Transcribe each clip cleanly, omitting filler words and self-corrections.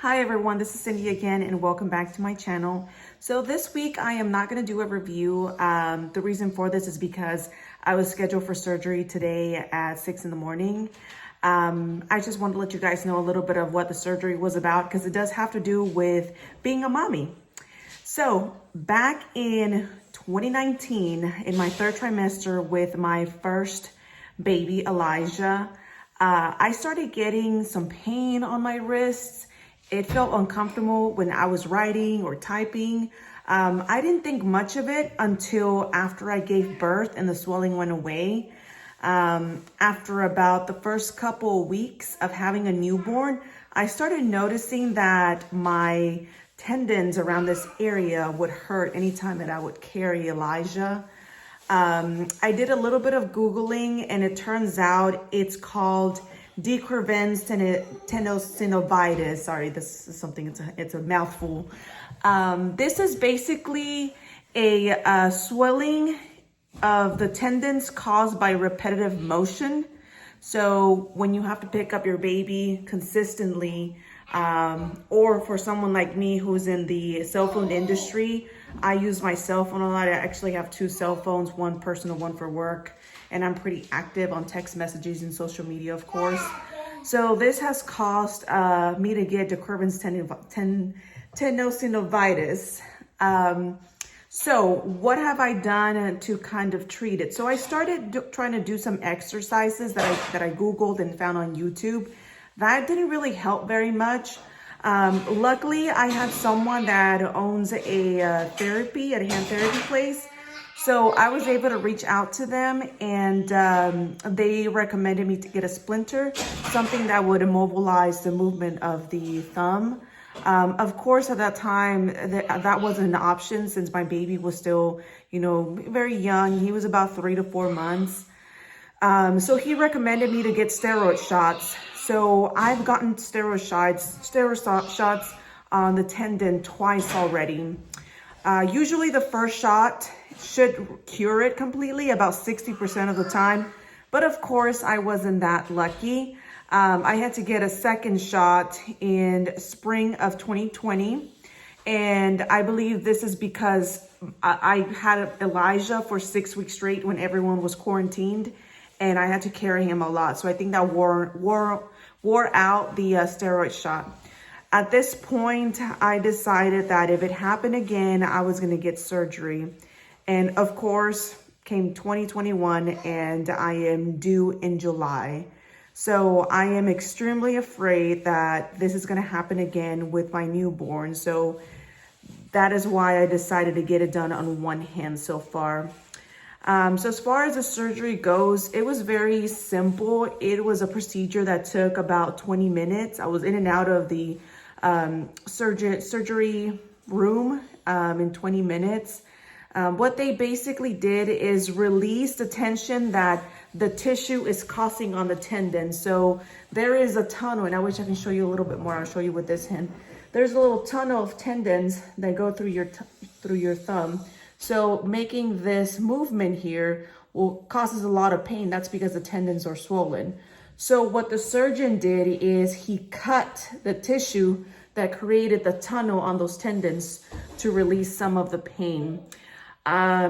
Hi everyone, this is Cindy again and welcome back to my channel. So this week I am not going to do a review. The reason for this is because I was scheduled for surgery today at 6 in the morning. I just wanted to let you guys know a little bit of what the surgery was about because it does have to do with being a mommy. So back in 2019, in my third trimester with my first baby, Elijah, I started getting some pain on my wrists. It felt uncomfortable when I was writing or typing. I didn't think much of it until after I gave birth and the swelling went away. After about the first couple of weeks of having a newborn, I started noticing that my tendons around this area would hurt anytime that I would carry Elijah. I did a little bit of Googling and it turns out it's called Quervains Surgery-Pregnant. Sorry, this is something, it's a mouthful. This is basically a swelling of the tendons caused by repetitive motion. So when you have to pick up your baby consistently, or for someone like me who's in the cell phone industry, I use my cell phone a lot. I actually have two cell phones, one personal, one for work. And I'm pretty active on text messages and social media, of course. So this has caused me to get the Quervains tendinosynovitis. So what have I done to kind of treat it? So I started trying to do some exercises that I Googled and found on YouTube. That didn't really help very much. Luckily, I have someone that owns a hand therapy place. So I was able to reach out to them and they recommended me to get a splinter, something that would immobilize the movement of the thumb. Of course, at that time, that wasn't an option since my baby was still, very young. He was about 3 to 4 months. So he recommended me to get steroid shots. So I've gotten steroid shots on the tendon twice already. Usually the first shot should cure it completely about 60% of the time. But of course, I wasn't that lucky. I had to get a second shot in spring of 2020. And I believe this is because I had Elijah for 6 weeks straight when everyone was quarantined. And I had to carry him a lot. So I think that wore out the steroid shot. At this point, I decided that if it happened again, I was going to get surgery. And of course, came 2021 and I am due in July. So I am extremely afraid that this is going to happen again with my newborn. So that is why I decided to get it done on one hand so far. So as far as the surgery goes, it was very simple. It was a procedure that took about 20 minutes. I was in and out of the surgery room in 20 minutes. What they basically did is release the tension that the tissue is causing on the tendon. So there is a tunnel, and I wish I can show you a little bit more. I'll show you with this hand. There's a little tunnel of tendons that go through your thumb. So making this movement here causes a lot of pain. That's because the tendons are swollen. So what the surgeon did is he cut the tissue that created the tunnel on those tendons to release some of the pain.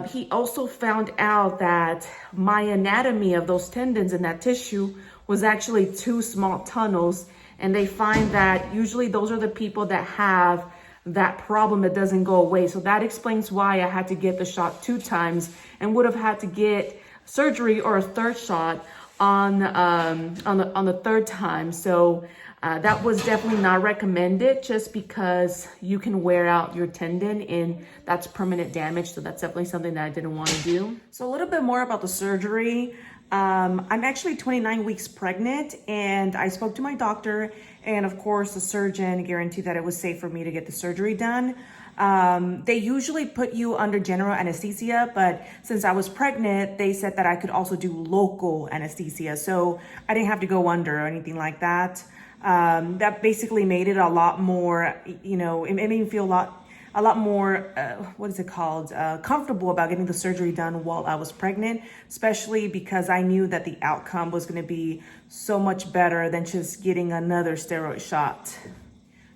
He also found out that my anatomy of those tendons and that tissue was actually 2 small tunnels. And they find that usually those are the people that have that problem that doesn't go away. So that explains why I had to get the shot 2 times and would have had to get surgery or a third shot on the third time. So that was definitely not recommended just because you can wear out your tendon and that's permanent damage. So that's definitely something that I didn't want to do. So a little bit more about the surgery. I'm actually 29 weeks pregnant and I spoke to my doctor and of course the surgeon guaranteed that it was safe for me to get the surgery done. They usually put you under general anesthesia, but since I was pregnant, they said that I could also do local anesthesia. So I didn't have to go under or anything like that. That basically made it a lot more, it made me feel a lot more, comfortable about getting the surgery done while I was pregnant, especially because I knew that the outcome was going to be so much better than just getting another steroid shot.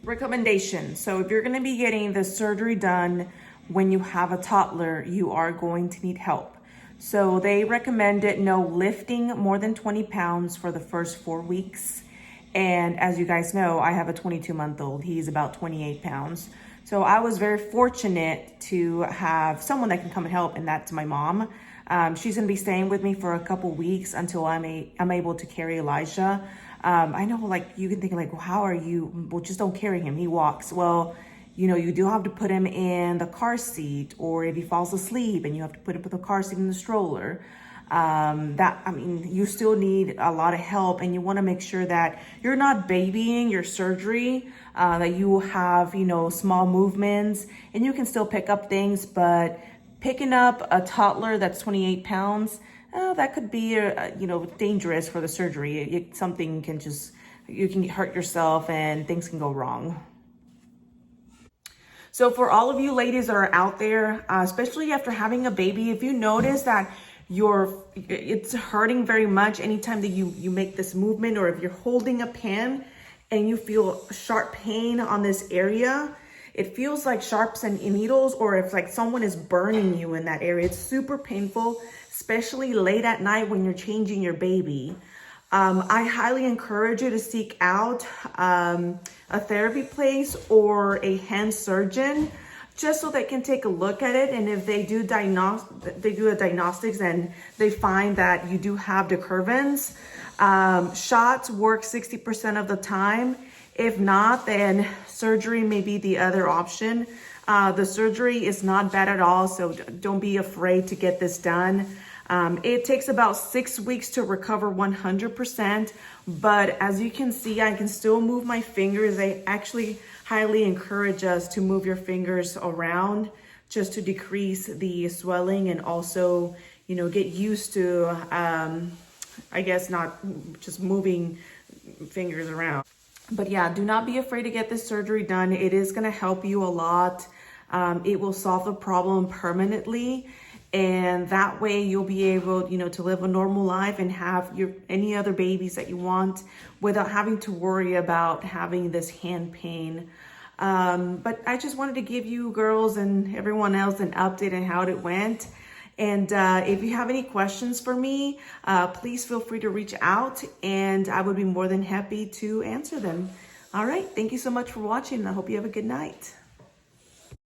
Recommendation. So if you're going to be getting the surgery done when you have a toddler, you are going to need help. So they recommended no lifting more than 20 pounds for the first 4 weeks. And as you guys know, I have a 22-month-old. He's about 28 pounds. So I was very fortunate to have someone that can come and help, and that's my mom. She's gonna be staying with me for a couple weeks until I'm able to carry Elijah. I know, like, you can think like, well, how are you? Well, just don't carry him. He walks. Well, you know, you do have to put him in the car seat, or if he falls asleep and you have to put him in the car seat in the stroller. You still need a lot of help, and you want to make sure that you're not babying your surgery, that you have, you know, small movements and you can still pick up things, but picking up a toddler that's 28 pounds, that could be, dangerous for the surgery. Something can you can hurt yourself and things can go wrong. So for all of you ladies that are out there, especially after having a baby, if you notice that it's hurting very much anytime that you make this movement, or if you're holding a pan and you feel sharp pain on this area, it feels like sharps and needles, or if like someone is burning you in that area, it's super painful, especially late at night when you're changing your baby. I highly encourage you to seek out a therapy place or a hand surgeon, just so they can take a look at it. And if they do a diagnostics and they find that you do have the Quervains, shots work 60% of the time. If not, then surgery may be the other option. The surgery is not bad at all, so don't be afraid to get this done. It takes about 6 weeks to recover 100%, but as you can see, I can still move my fingers. They actually highly encourage us to move your fingers around just to decrease the swelling, and also, you know, get used to, not just moving fingers around. But yeah, do not be afraid to get this surgery done. It is going to help you a lot. It will solve the problem permanently. And that way you'll be able, to live a normal life and have any other babies that you want without having to worry about having this hand pain. But I just wanted to give you girls and everyone else an update on how it went. And if you have any questions for me, please feel free to reach out, and I would be more than happy to answer them. All right. Thank you so much for watching. I hope you have a good night.